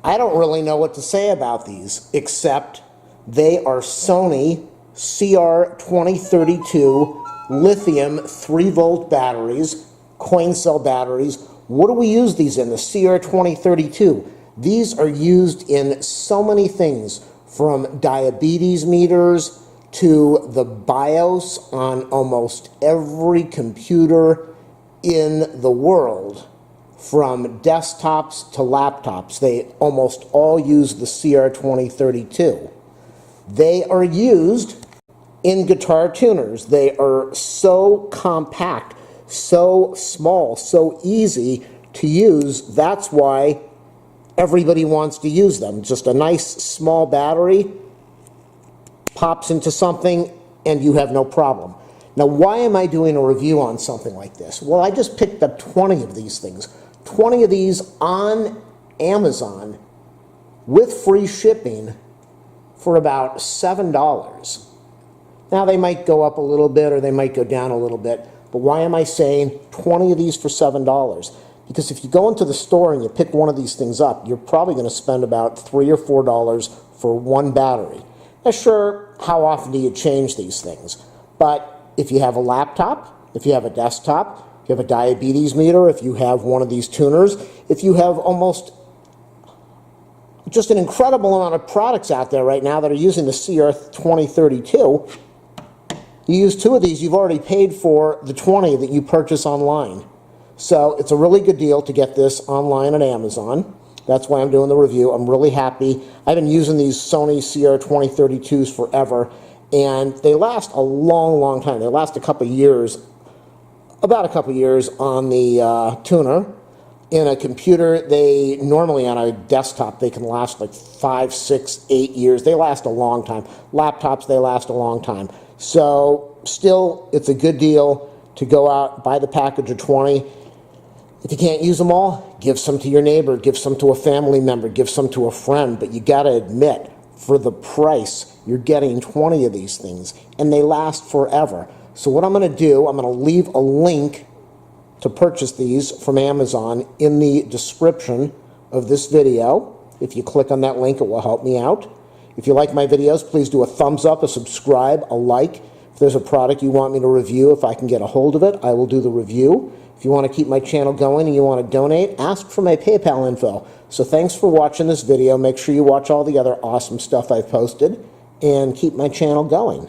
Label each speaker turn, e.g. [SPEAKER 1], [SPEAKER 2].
[SPEAKER 1] I don't really know what to say about these, except they are Sony CR2032 Lithium 3-volt batteries, coin cell batteries. What do we use these in? The CR2032. These are used in so many things, from diabetes meters to the BIOS on almost every computer in the world. From desktops to laptops, they almost all use the CR2032. They are used in guitar tuners. They are so compact, so small, so easy to use. That's why everybody wants to use them. Just a nice small battery pops into something and you have no problem. Now, why am I doing a review on something like this? Well, I just picked up 20 of these things. 20 of these on Amazon with free shipping for about $7. Now, they might go up a little bit or they might go down a little bit, but why am I saying 20 of these for $7? Because if you go into the store and you pick one of these things up, you're probably going to spend about $3 or $4 for one battery. Now, sure, how often do you change these things? But if you have a laptop, if you have a desktop, if you have a diabetes meter, if you have one of these tuners, if you have almost just an incredible amount of products out there right now that are using the CR2032, you use 2 of these, you've already paid for the 20 that you purchase online. So it's a really good deal to get this online at Amazon. That's why I'm doing the review. I'm really happy. I've been using these Sony CR2032s forever, and they last a long, long time. They last a couple years, about a couple years on the tuner. In a computer, they normally on a desktop, they can last like 5, 6, 8 years. They last a long time. Laptops, they last a long time. So still, it's a good deal to go out, buy the package of 20. If you can't use them all, give some to your neighbor, give some to a family member, give some to a friend. But you got to admit, for the price, you're getting 20 of these things, and they last forever. So what I'm going to do, I'm going to leave a link to purchase these from Amazon in the description of this video. If you click on that link, it will help me out. If you like my videos, please do a thumbs up, a subscribe, a like. If there's a product you want me to review, if I can get a hold of it, I will do the review. If you want to keep my channel going and you want to donate, ask for my PayPal info. So thanks for watching this video. Make sure you watch all the other awesome stuff I've posted and keep my channel going.